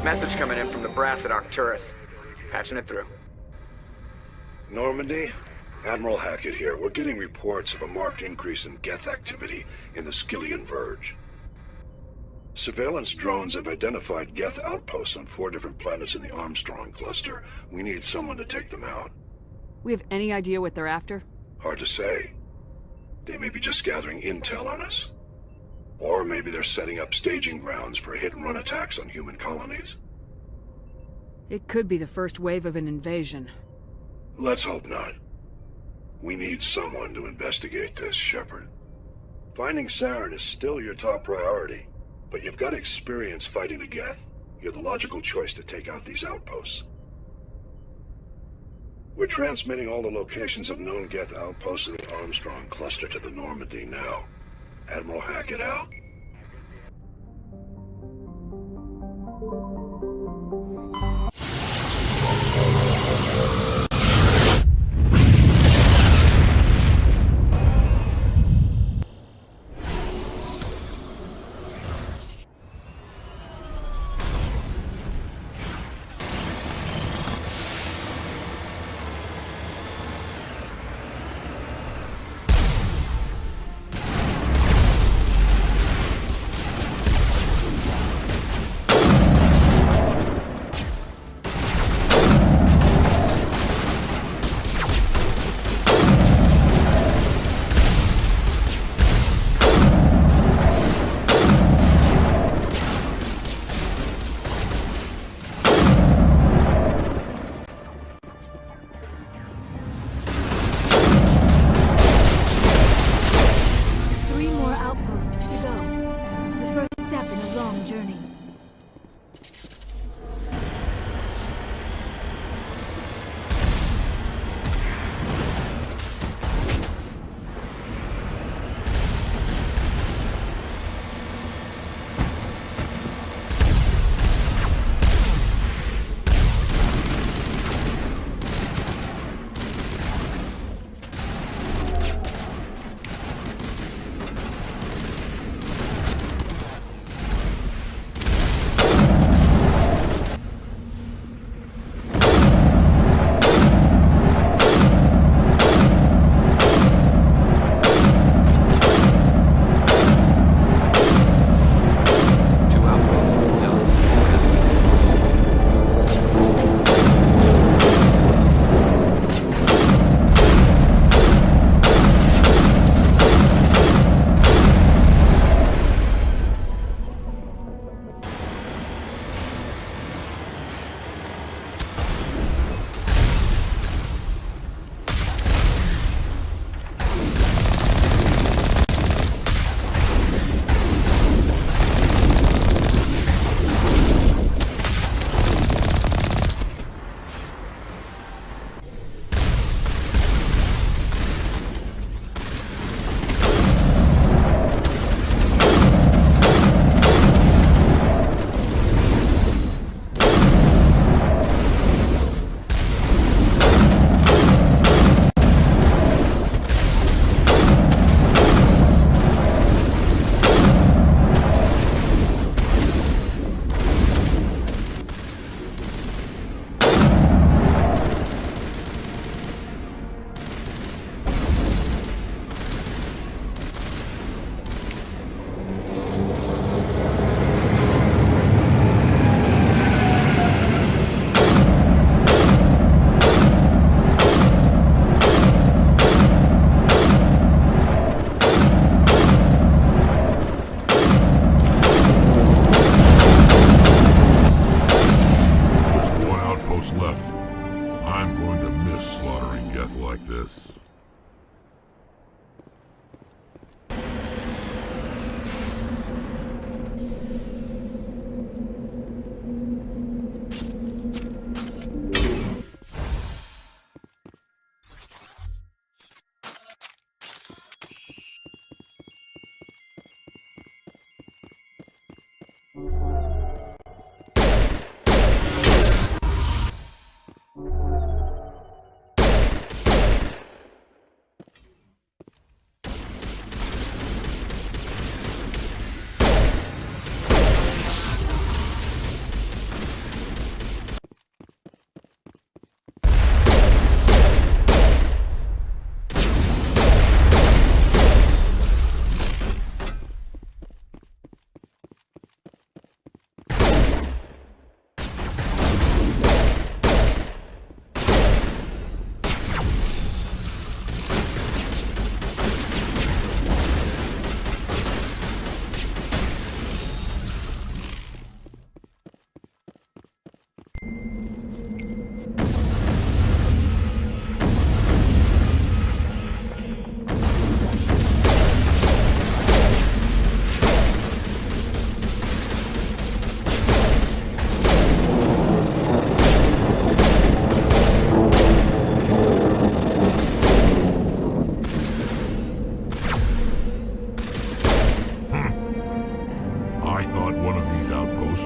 Message coming in from the brass at Arcturus. Patching it through. Normandy? Admiral Hackett here. We're getting reports of a marked increase in Geth activity in the Skylian Verge. Surveillance drones have identified Geth outposts on 4 different planets in the Armstrong cluster. We need someone to take them out. We have any idea what they're after? Hard to say. They may be just gathering intel on us. Or maybe they're setting up staging grounds for hit-and-run attacks on human colonies. It could be the first wave of an invasion. Let's hope not. We need someone to investigate this, Shepard. Finding Saren is still your top priority, but you've got experience fighting the Geth. You're the logical choice to take out these outposts. We're transmitting all the locations of known Geth outposts in the Armstrong cluster to the Normandy now. Admiral Hackett out.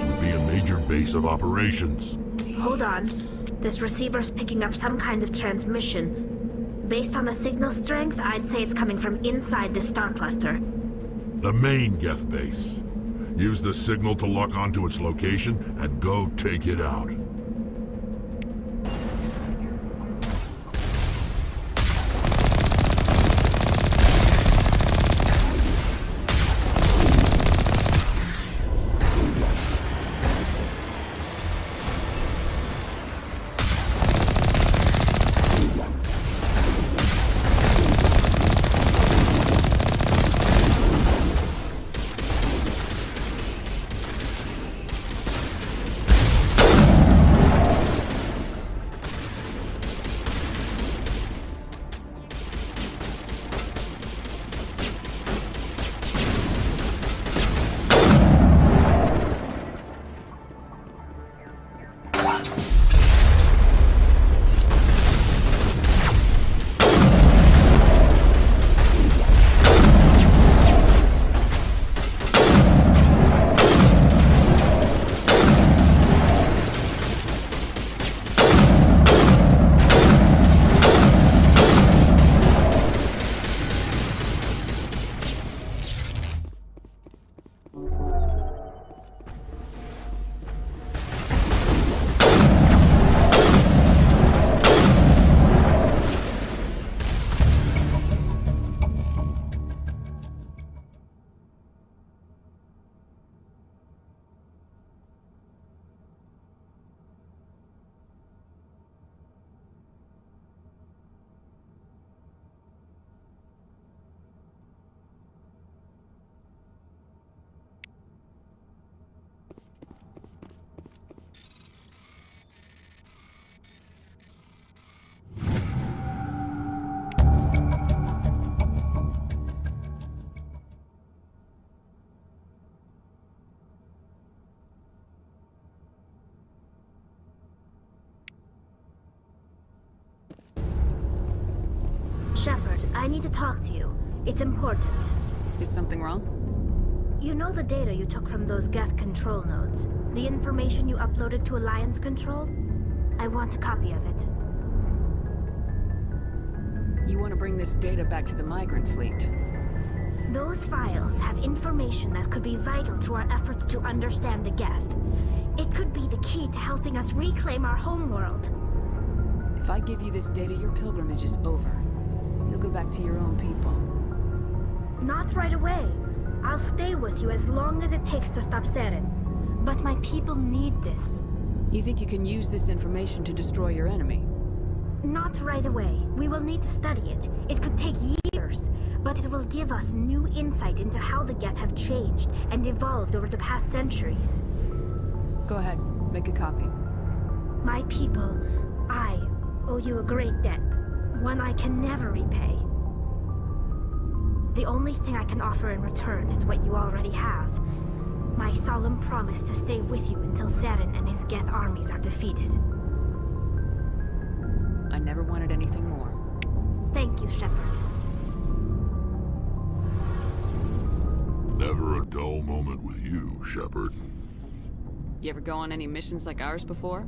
This would be a major base of operations. Hold on. This receiver's picking up some kind of transmission. Based on the signal strength, I'd say it's coming from inside this star cluster. The main Geth base. Use the signal to lock onto its location and go take it out. Shepard, I need to talk to you. It's important. Is something wrong? You know the data you took from those Geth control nodes? The information you uploaded to Alliance Control? I want a copy of it. You want to bring this data back to the migrant fleet? Those files have information that could be vital to our efforts to understand the Geth. It could be the key to helping us reclaim our homeworld. If I give you this data, your pilgrimage is over. You'll go back to your own people. Not right away. I'll stay with you as long as it takes to stop Seren. But my people need this. You think you can use this information to destroy your enemy? Not right away. We will need to study it. It could take years, but it will give us new insight into how the Geth have changed and evolved over the past centuries. Go ahead, make a copy. My people, I owe you a great debt. One I can never repay. The only thing I can offer in return is what you already have. My solemn promise to stay with you until Seren and his Geth armies are defeated. I never wanted anything more. Thank you, Shepard. Never a dull moment with you, Shepard. You ever go on any missions like ours before?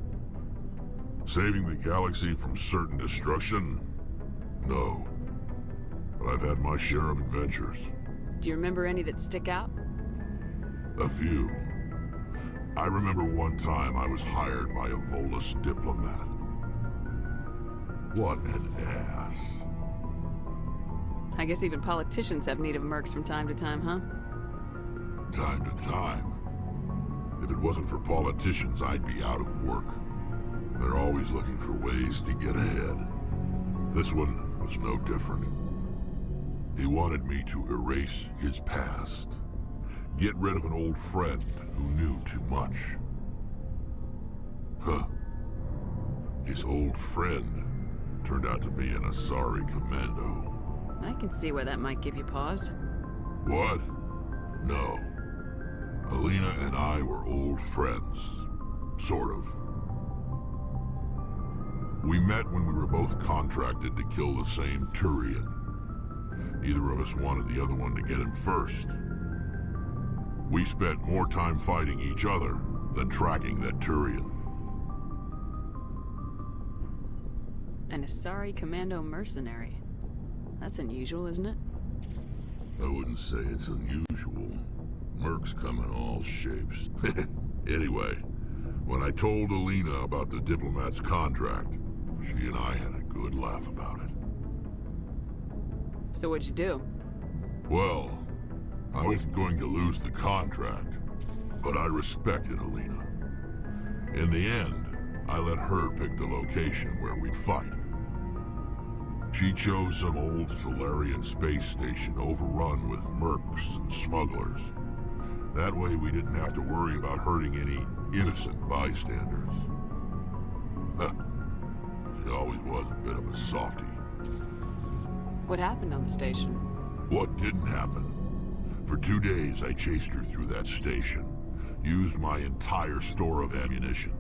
Saving the galaxy from certain destruction? No. But I've had my share of adventures. Do you remember any that stick out? A few. I remember one time I was hired by a Volus diplomat. What an ass. I guess even politicians have need of mercs from time to time, huh? Time to time. If it wasn't for politicians, I'd be out of work. They're always looking for ways to get ahead. This one was no different. He wanted me to erase his past. Get rid of an old friend who knew too much. Huh. His old friend turned out to be an Asari commando. I can see where that might give you pause. What? No. Alina and I were old friends. Sort of. We met when we were both contracted to kill the same Turian. Neither of us wanted the other one to get him first. We spent more time fighting each other than tracking that Turian. An Asari Commando mercenary. That's unusual, isn't it? I wouldn't say it's unusual. Mercs come in all shapes. Anyway, when I told Alina about the diplomat's contract, she and I had a good laugh about it. So what'd you do? Well, I wasn't going to lose the contract, but I respected Alina. In the end, I let her pick the location where we'd fight. She chose some old Solarian space station overrun with mercs and smugglers. That way we didn't have to worry about hurting any innocent bystanders. She always was a bit of a softie. What happened on the station? What didn't happen? For 2 days I chased her through that station, used my entire store of ammunition,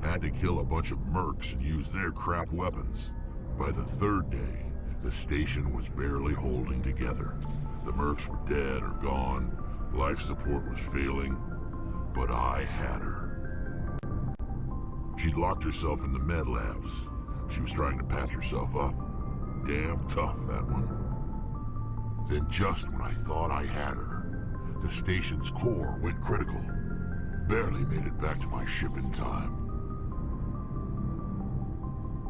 had to kill a bunch of mercs and use their crap weapons. By the 3rd day, the station was barely holding together. The mercs were dead or gone, life support was failing, but I had her. She'd locked herself in the med labs. She was trying to patch herself up. Damn tough, that one. Then just when I thought I had her, the station's core went critical. Barely made it back to my ship in time.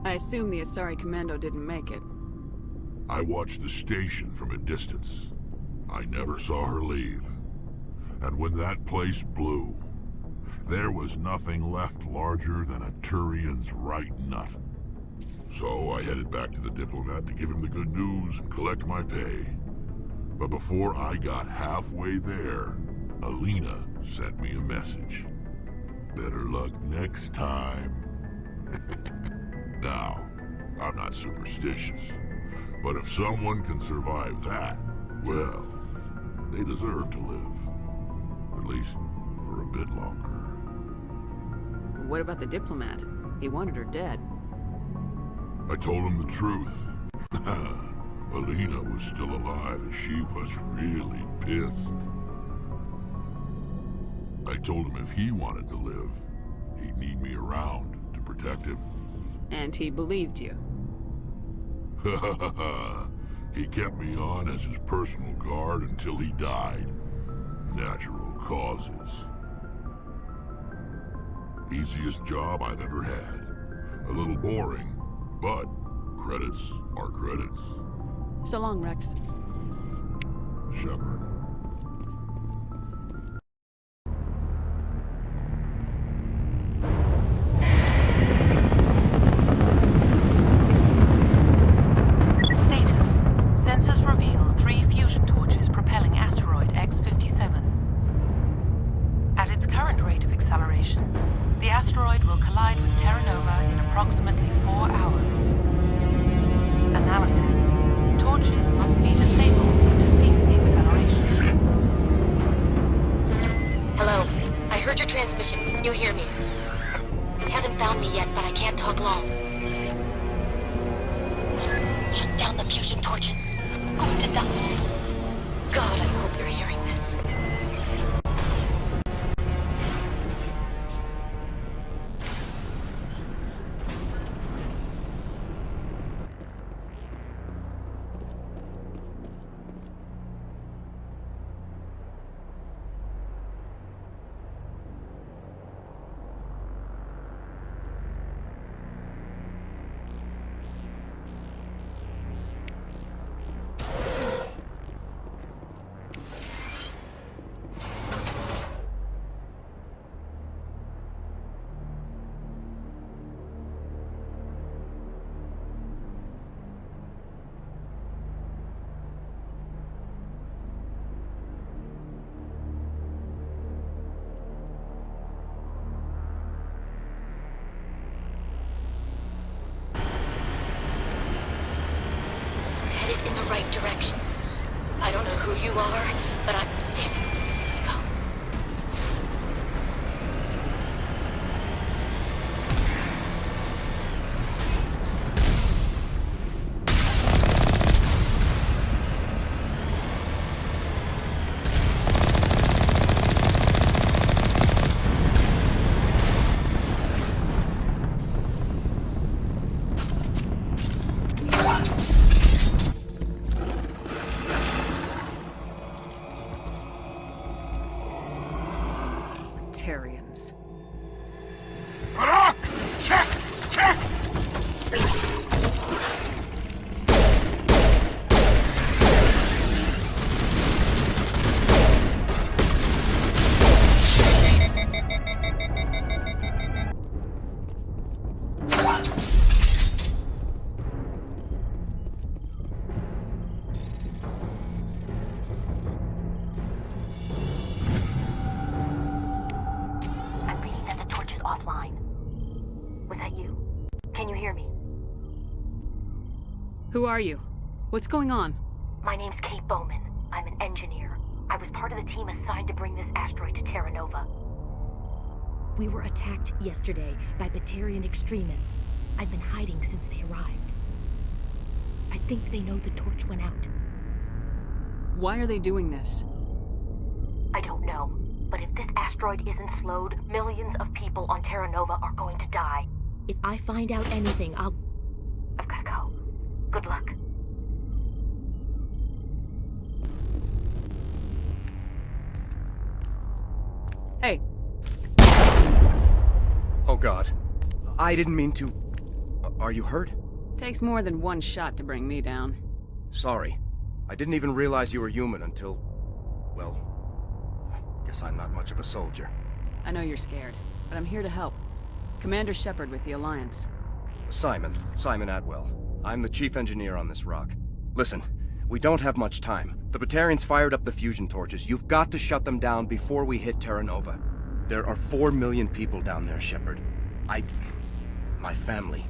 I assume the Asari Commando didn't make it. I watched the station from a distance. I never saw her leave. And when that place blew, there was nothing left larger than a Turian's right nut. So I headed back to the diplomat to give him the good news and collect my pay. But before I got halfway there, Alina sent me a message. Better luck next time. Now, I'm not superstitious, but if someone can survive that, well, they deserve to live. At least for a bit longer. What about the diplomat? He wanted her dead. I told him the truth. Alina was still alive and she was really pissed. I told him if he wanted to live, he'd need me around to protect him. And he believed you. He kept me on as his personal guard until he died. Natural causes. Easiest job I've ever had. A little boring, but credits are credits. So long, Rex. Shepard. Status. Sensors reveal 3 fusion torches propelling asteroid X-57. At its current rate of acceleration, the asteroid will collide with Terra Nova in approximately 4 hours. Analysis. Torches must be disabled to cease the acceleration. Hello. I heard your transmission. Can you hear me? They haven't found me yet, but I can't talk long. Shut down the fusion torches. I'm going to die. God, I hope you're hearing this. In the right direction. I don't know who you are, but I'm... Damn it. Go. Batarians. Arak! Check! Check! I'm reading that the torch is offline. Was that you? Can you hear me? Who are you? What's going on? My name's Kate Bowman. I'm an engineer. I was part of the team assigned to bring this asteroid to Terra Nova. We were attacked yesterday by Batarian extremists. I've been hiding since they arrived. I think they know the torch went out. Why are they doing this? I don't know, but if this asteroid isn't slowed, millions of people on Terra Nova are going to die. If I find out anything, I've gotta go. Good luck. Hey, Oh God. I didn't mean to... Are you hurt? takes more than one shot to bring me down. Sorry. I didn't even realize you were human until... Well... Guess I'm not much of a soldier. I know you're scared, but I'm here to help. Commander Shepard with the Alliance. Simon Atwell. I'm the chief engineer on this rock. Listen, we don't have much time. The Batarians fired up the fusion torches. You've got to shut them down before we hit Terra Nova. There are 4 million people down there, Shepard. My family.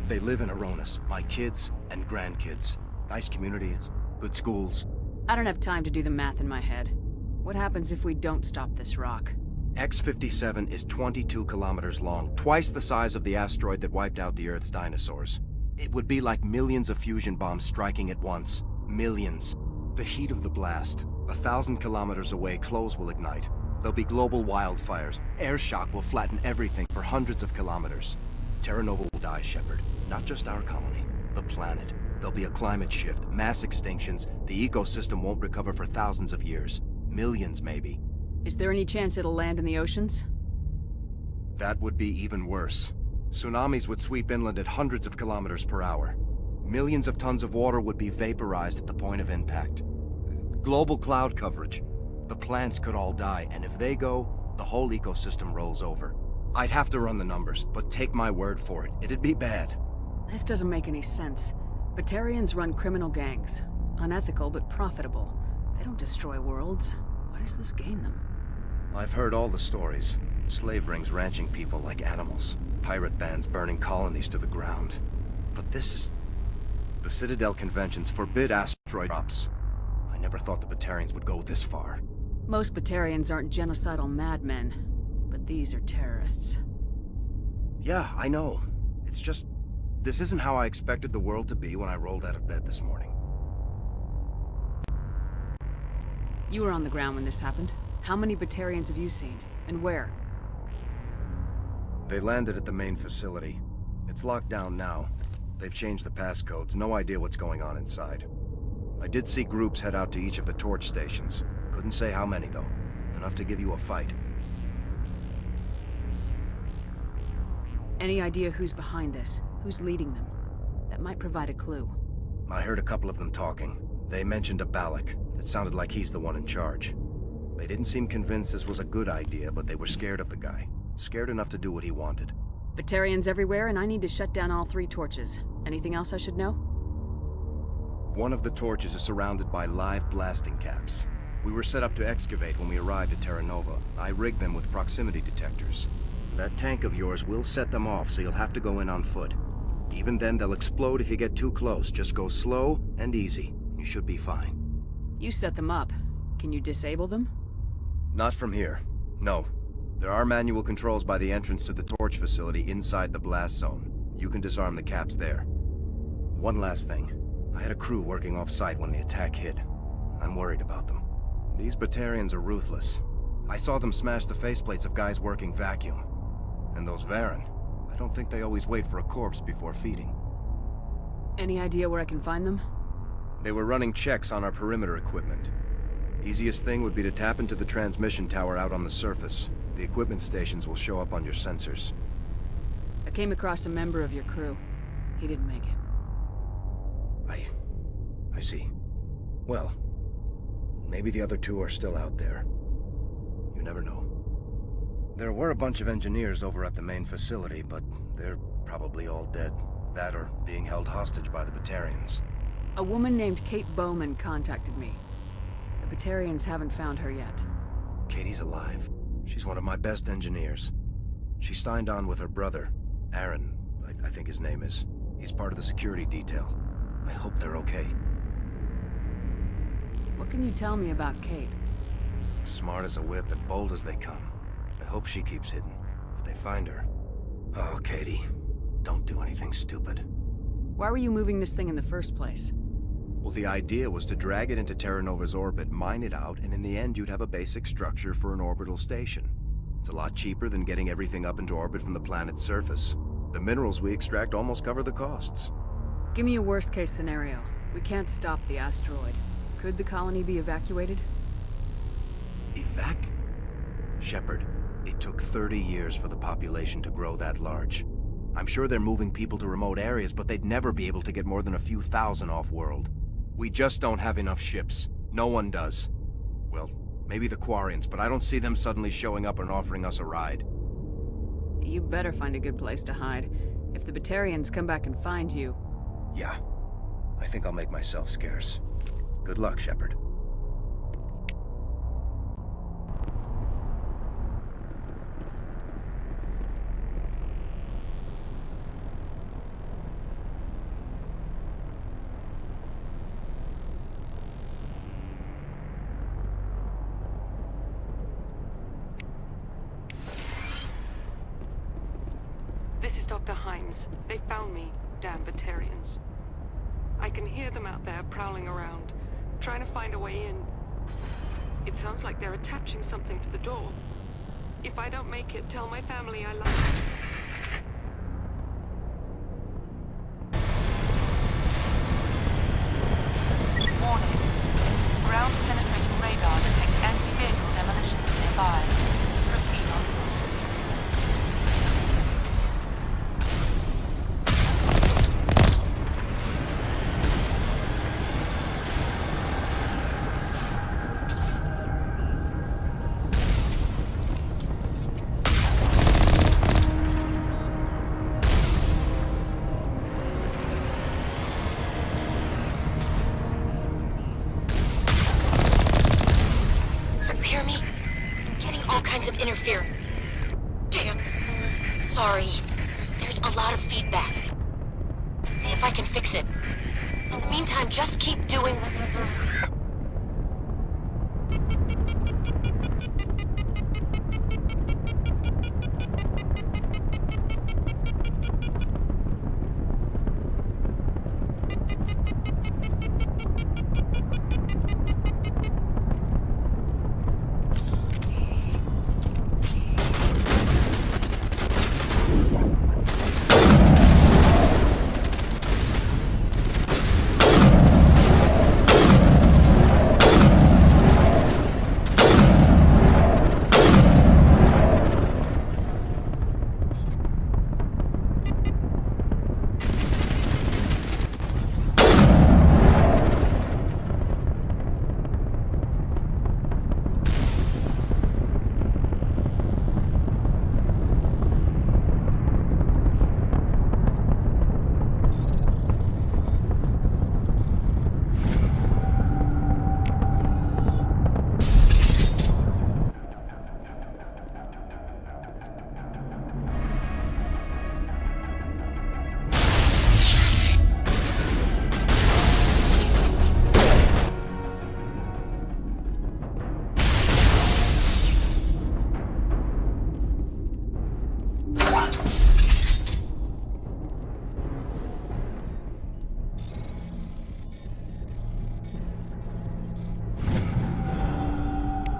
They live in Aronis. My kids and grandkids. Nice communities, good schools. I don't have time to do the math in my head. What happens if we don't stop this rock? X-57 is 22 kilometers long, twice the size of the asteroid that wiped out the Earth's dinosaurs. It would be like millions of fusion bombs striking at once. Millions. The heat of the blast. 1,000 kilometers away, clothes will ignite. There'll be global wildfires. Air shock will flatten everything for hundreds of kilometers. Terra Nova will die, Shepard. Not just our colony. The planet. There'll be a climate shift, mass extinctions. The ecosystem won't recover for thousands of years. Millions, maybe. Is there any chance it'll land in the oceans? That would be even worse. Tsunamis would sweep inland at hundreds of kilometers per hour. Millions of tons of water would be vaporized at the point of impact. Global cloud coverage. The plants could all die, and if they go, the whole ecosystem rolls over. I'd have to run the numbers, but take my word for it, it'd be bad. This doesn't make any sense. Batarians run criminal gangs. Unethical, but profitable. They don't destroy worlds. What does this gain them? I've heard all the stories. Slave rings ranching people like animals. Pirate bands burning colonies to the ground. But this is... The Citadel conventions forbid asteroid drops. I never thought the Batarians would go this far. Most Batarians aren't genocidal madmen, but these are terrorists. Yeah, I know. It's just... This isn't how I expected the world to be when I rolled out of bed this morning. You were on the ground when this happened. How many Batarians have you seen? And where? They landed at the main facility. It's locked down now. They've changed the passcodes. No idea what's going on inside. I did see groups head out to each of the torch stations. Couldn't say how many, though. Enough to give you a fight. Any idea who's behind this? Who's leading them? That might provide a clue. I heard a couple of them talking. They mentioned a Balak. It sounded like he's the one in charge. They didn't seem convinced this was a good idea, but they were scared of the guy. Scared enough to do what he wanted. Batarians everywhere, and I need to shut down all 3 torches. Anything else I should know? One of the torches is surrounded by live blasting caps. We were set up to excavate when we arrived at Terra Nova. I rigged them with proximity detectors. That tank of yours will set them off, so you'll have to go in on foot. Even then, they'll explode if you get too close. Just go slow and easy. You should be fine. You set them up. Can you disable them? Not from here. No. There are manual controls by the entrance to the torch facility inside the blast zone. You can disarm the caps there. One last thing. I had a crew working off-site when the attack hit. I'm worried about them. These Batarians are ruthless. I saw them smash the faceplates of guys working vacuum. And those Varen, I don't think they always wait for a corpse before feeding. Any idea where I can find them? They were running checks on our perimeter equipment. Easiest thing would be to tap into the transmission tower out on the surface. The equipment stations will show up on your sensors. I came across a member of your crew. He didn't make it. I see. Well, maybe the other two are still out there. You never know. There were a bunch of engineers over at the main facility, but they're probably all dead. That or being held hostage by the Batarians. A woman named Kate Bowman contacted me. The Batarians haven't found her yet. Katie's alive. She's one of my best engineers. She signed on with her brother, Aaron, I think his name is. He's part of the security detail. I hope they're okay. What can you tell me about Kate? Smart as a whip and bold as they come. I hope she keeps hidden. If they find her... Oh, Katie. Don't do anything stupid. Why were you moving this thing in the first place? Well, the idea was to drag it into Terra Nova's orbit, mine it out, and in the end you'd have a basic structure for an orbital station. It's a lot cheaper than getting everything up into orbit from the planet's surface. The minerals we extract almost cover the costs. Give me a worst-case scenario. We can't stop the asteroid. Could the colony be evacuated? Shepard, it took 30 years for the population to grow that large. I'm sure they're moving people to remote areas, but they'd never be able to get more than a few thousand off-world. We just don't have enough ships. No one does. Well, maybe the Quarians, but I don't see them suddenly showing up and offering us a ride. You better find a good place to hide. If the Batarians come back and find you... Yeah. I think I'll make myself scarce. Good luck, Shepard. This is Dr. Himes. They found me, damn Batarians. I can hear them out there prowling around, trying to find a way in. It sounds like they're attaching something to the door. If I don't make it, tell my family I love them. Warning. Ground-penetrating radar detects anti-vehicle demolitions nearby. Proceed on. Interfering. Damn. Sorry. There's a lot of feedback. See if I can fix it. In the meantime, just keep doing...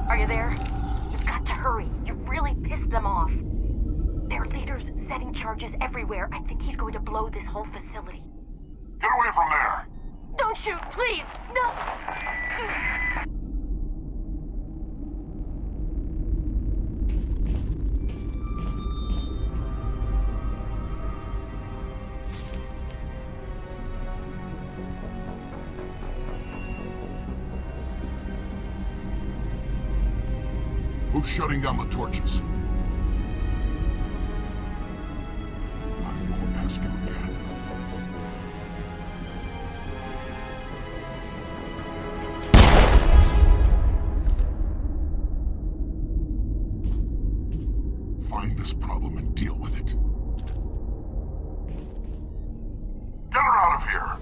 Are you there? You've got to hurry. You've really pissed them off. Their leader's setting charges everywhere. I think he's going to blow this whole facility. Get away from there! Don't shoot, please! No! Who's shutting down the torches? I won't ask you again. Find this problem and deal with it. Get her out of here!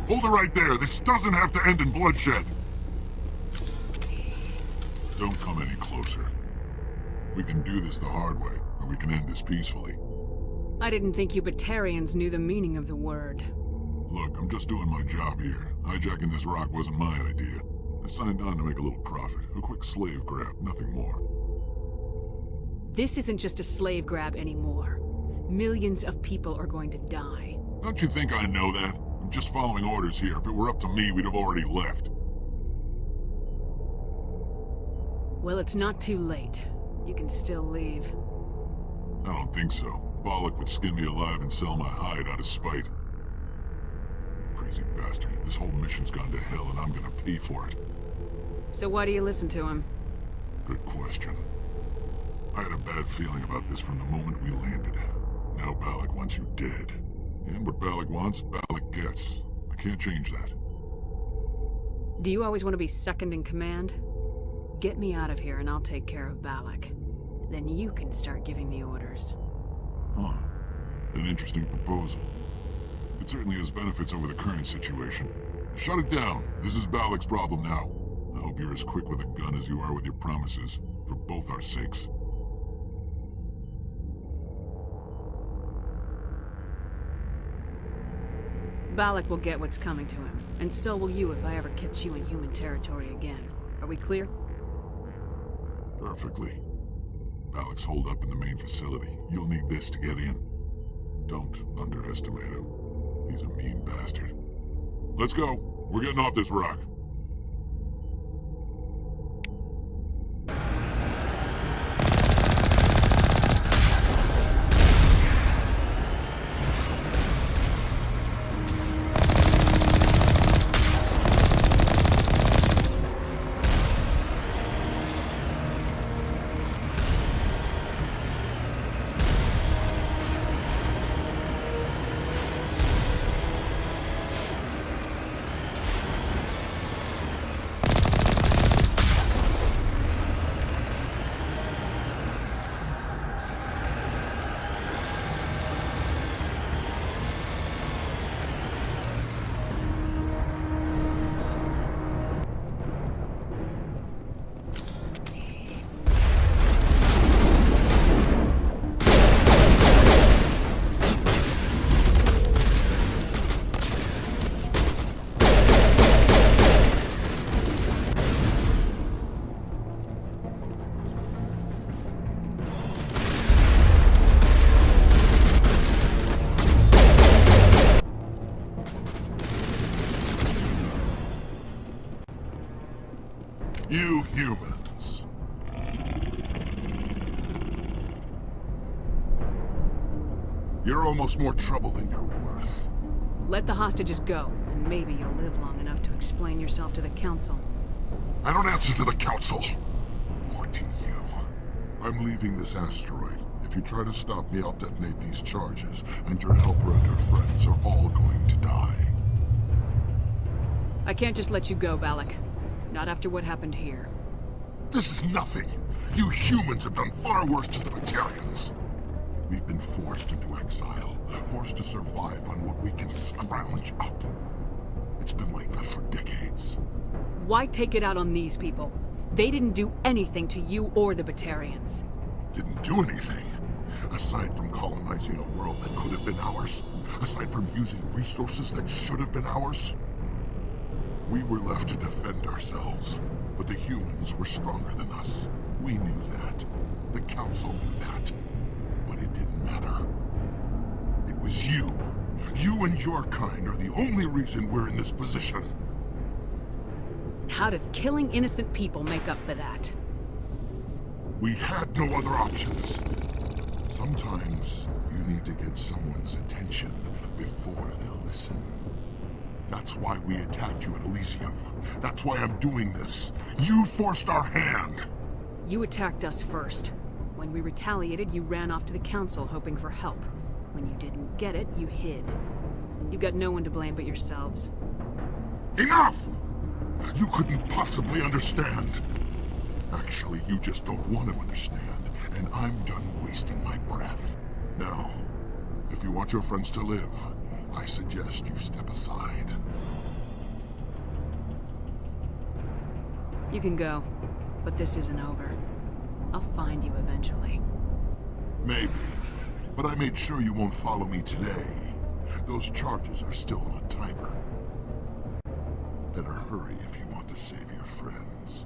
Hold it right there. This doesn't have to end in bloodshed. Don't come any closer. We can do this the hard way, or we can end this peacefully. I didn't think you Batarians knew the meaning of the word. Look, I'm just doing my job here. Hijacking this rock wasn't my idea. I signed on to make a little profit. A quick slave grab, nothing more. This isn't just a slave grab anymore. Millions of people are going to die. Don't you think I know that? I'm just following orders here. If it were up to me, we'd have already left. Well, it's not too late. You can still leave. I don't think so. Bollock would skin me alive and sell my hide out of spite. Crazy bastard. This whole mission's gone to hell and I'm gonna pay for it. So why do you listen to him? Good question. I had a bad feeling about this from the moment we landed. Now Bollock wants you dead. And what Bollock wants, Bollock gets. I can't change that. Do you always want to be second in command? Get me out of here and I'll take care of Bollock. Then you can start giving the orders. Huh. An interesting proposal. It certainly has benefits over the current situation. Shut it down. This is Bollock's problem now. I hope you're as quick with a gun as you are with your promises, for both our sakes. Bollock will get what's coming to him, and so will you if I ever catch you in human territory again. Are we clear? Perfectly. Bollock's holed up in the main facility. You'll need this to get in. Don't underestimate him. He's a mean bastard. Let's go. We're getting off this rock. You're almost more trouble than you're worth. Let the hostages go, and maybe you'll live long enough to explain yourself to the Council. I don't answer to the Council. Or to you. I'm leaving this asteroid. If you try to stop me, I'll detonate these charges, and your helper and her friends are all going to die. I can't just let you go, Balak. Not after what happened here. This is nothing. You humans have done far worse to the Batarians. We've been forced into exile, forced to survive on what we can scrounge up. It's been like that for decades. Why take it out on these people? They didn't do anything to you or the Batarians. Didn't do anything. Aside from colonizing a world that could have been ours. Aside from using resources that should have been ours. We were left to defend ourselves. But the humans were stronger than us. We knew that. The Council knew that. But it didn't matter. It was you. You and your kind are the only reason we're in this position. How does killing innocent people make up for that? We had no other options. Sometimes you need to get someone's attention before they'll listen. That's why we attacked you at Elysium. That's why I'm doing this. You forced our hand! You attacked us first. When we retaliated, you ran off to the Council hoping for help. When you didn't get it, you hid. You got no one to blame but yourselves. Enough! You couldn't possibly understand. Actually, you just don't want to understand, and I'm done wasting my breath. Now, if you want your friends to live, I suggest you step aside. You can go, but this isn't over. I'll find you eventually. Maybe, but I made sure you won't follow me today. Those charges are still on a timer. Better hurry if you want to save your friends.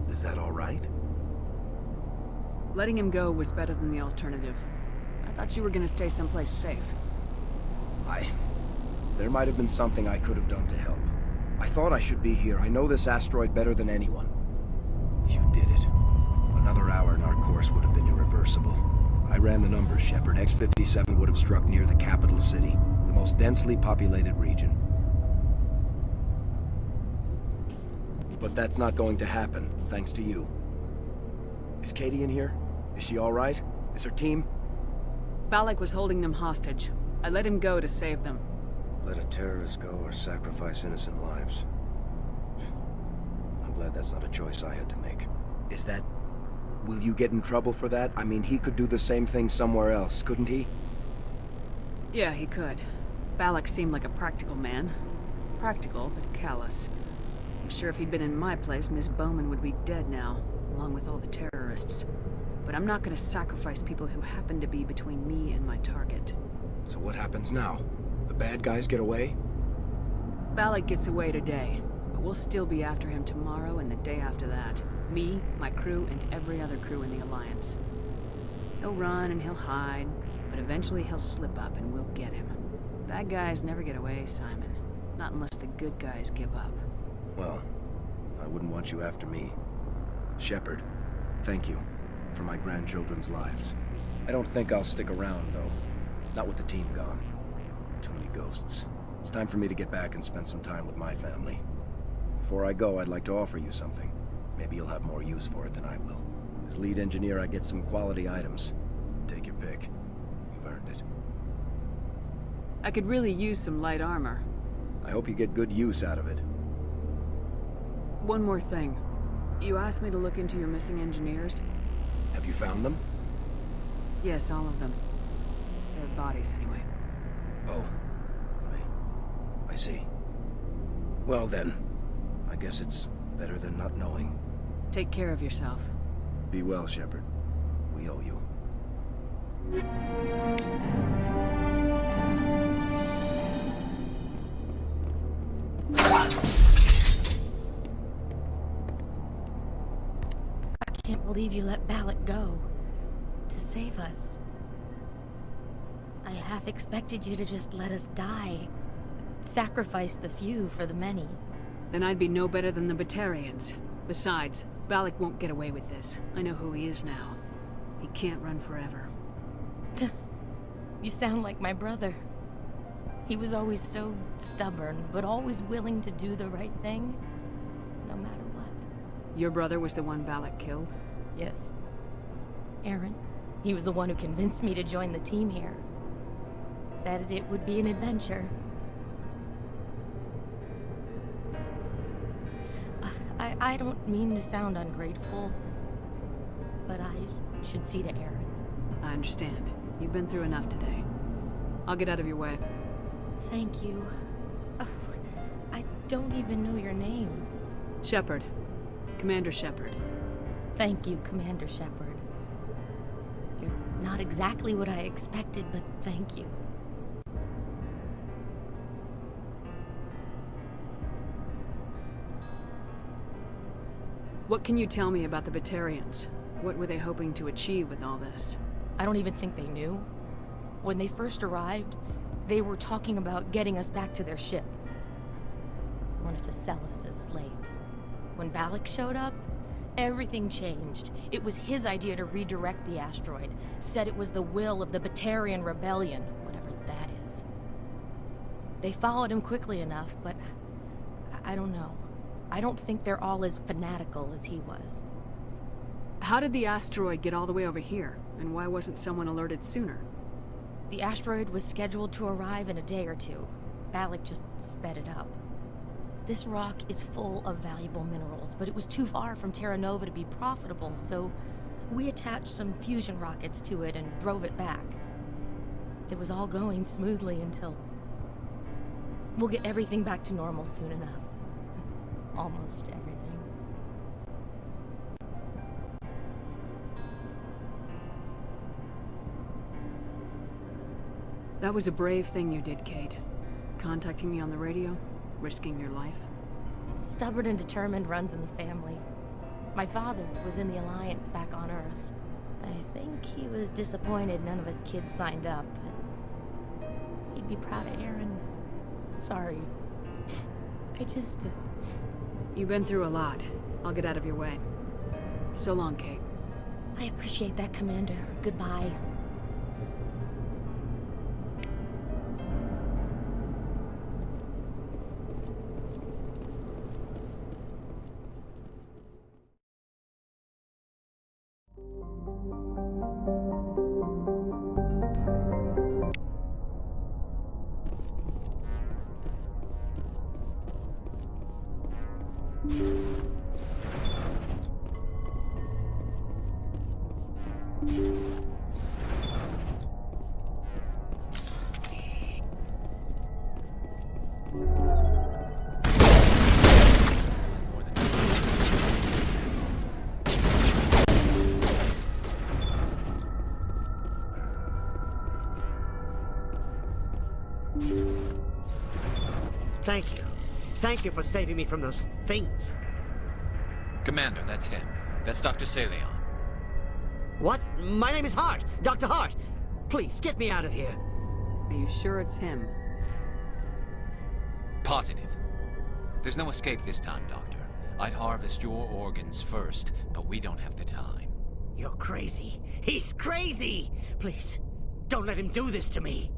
Is that all right? Letting him go was better than the alternative. I thought you were gonna stay someplace safe. There might have been something I could have done to help. I thought I should be here. I know this asteroid better than anyone. You did it. Another hour and our course would have been irreversible. I ran the numbers, Shepard. X-57 would have struck near the capital city, the most densely populated region. But that's not going to happen, thanks to you. Is Katie in here? Is she all right? Is her team? Balak was holding them hostage. I let him go to save them. Let a terrorist go or sacrifice innocent lives. I'm glad that's not a choice I had to make. Is that... Will you get in trouble for that? I mean, he could do the same thing somewhere else, couldn't he? Yeah, he could. Balak seemed like a practical man. Practical, but callous. I'm sure if he'd been in my place, Miss Bowman would be dead now, along with all the terrorists. But I'm not gonna sacrifice people who happen to be between me and my target. So what happens now? The bad guys get away? Balak gets away today, but we'll still be after him tomorrow and the day after that. Me, my crew, and every other crew in the Alliance. He'll run and he'll hide, but eventually he'll slip up and we'll get him. Bad guys never get away, Simon. Not unless the good guys give up. Well, I wouldn't want you after me. Shepard, thank you for my grandchildren's lives. I don't think I'll stick around, though. Not with the team gone. Too many ghosts. It's time for me to get back and spend some time with my family. Before I go, I'd like to offer you something. Maybe you'll have more use for it than I will. As lead engineer, I get some quality items. Take your pick. You've earned it. I could really use some light armor. I hope you get good use out of it. One more thing. You asked me to look into your missing engineers? Have you found them? Yes, all of them. Their bodies, anyway. Oh. I see. Well then, I guess it's better than not knowing. Take care of yourself. Be well, Shepard. We owe you. I can't believe you let Balak go. To save us. I half expected you to just let us die. Sacrifice the few for the many. Then I'd be no better than the Batarians. Besides, Balak won't get away with this. I know who he is now. He can't run forever. You sound like my brother. He was always so stubborn, but always willing to do the right thing, no matter what. Your brother was the one Balak killed? Yes. Aaron. He was the one who convinced me to join the team here. Said it would be an adventure. I don't mean to sound ungrateful, but I should see to Aaron. I understand. You've been through enough today. I'll get out of your way. Thank you. Oh, I don't even know your name. Shepard. Commander Shepard. Thank you, Commander Shepard. You're not exactly what I expected, but thank you. What can you tell me about the Batarians? What were they hoping to achieve with all this? I don't even think they knew. When they first arrived, they were talking about getting us back to their ship. They wanted to sell us as slaves. When Balak showed up, everything changed. It was his idea to redirect the asteroid. Said it was the will of the Batarian rebellion, whatever that is. They followed him quickly enough, but I don't know. I don't think they're all as fanatical as he was. How did the asteroid get all the way over here? And why wasn't someone alerted sooner? The asteroid was scheduled to arrive in a day or two. Balak just sped it up. This rock is full of valuable minerals, but it was too far from Terra Nova to be profitable, so we attached some fusion rockets to it and drove it back. It was all going smoothly until... We'll get everything back to normal soon enough. Almost everything. That was a brave thing you did, Kate. Contacting me on the radio, risking your life. Stubborn and determined runs in the family. My father was in the Alliance back on Earth. I think he was disappointed none of us kids signed up, but he'd be proud of Aaron. Sorry. I just... You've been through a lot. I'll get out of your way. So long, Kate. I appreciate that, Commander. Goodbye. Thank you. Thank you for saving me from those things. Commander, that's him. That's Dr. Skylian. What? My name is Hart. Dr. Hart. Please, get me out of here. Are you sure it's him? Positive. There's no escape this time, Doctor. I'd harvest your organs first, but we don't have the time. You're crazy. He's crazy! Please, don't let him do this to me.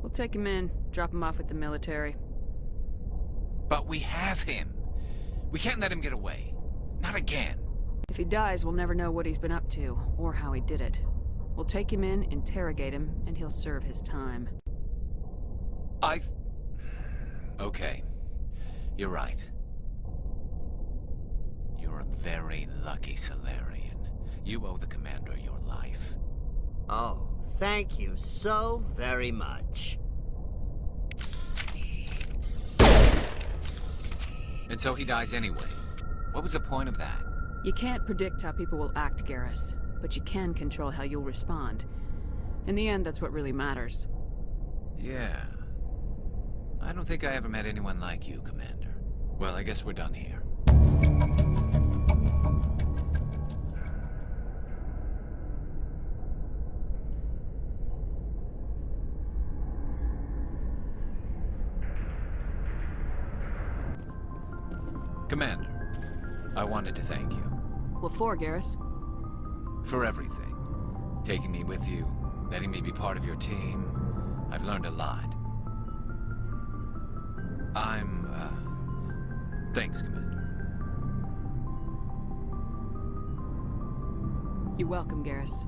We'll take him in, drop him off with the military. But we have him. We can't let him get away. Not again. If he dies, we'll never know what he's been up to, or how he did it. We'll take him in, interrogate him, and he'll serve his time. Okay. You're right. very lucky Solarian. You owe the Commander your life. Oh, thank you so very much. And so he dies anyway. What was the point of that? You can't predict how people will act, Garrus, but you can control how you'll respond. In the end, that's what really matters. Yeah. I don't think I ever met anyone like you, Commander. Well, I guess we're done here. Commander, I wanted to thank you. What for, Garrus? For everything. Taking me with you, letting me be part of your team. I've learned a lot. Thanks, Commander. You're welcome, Garrus.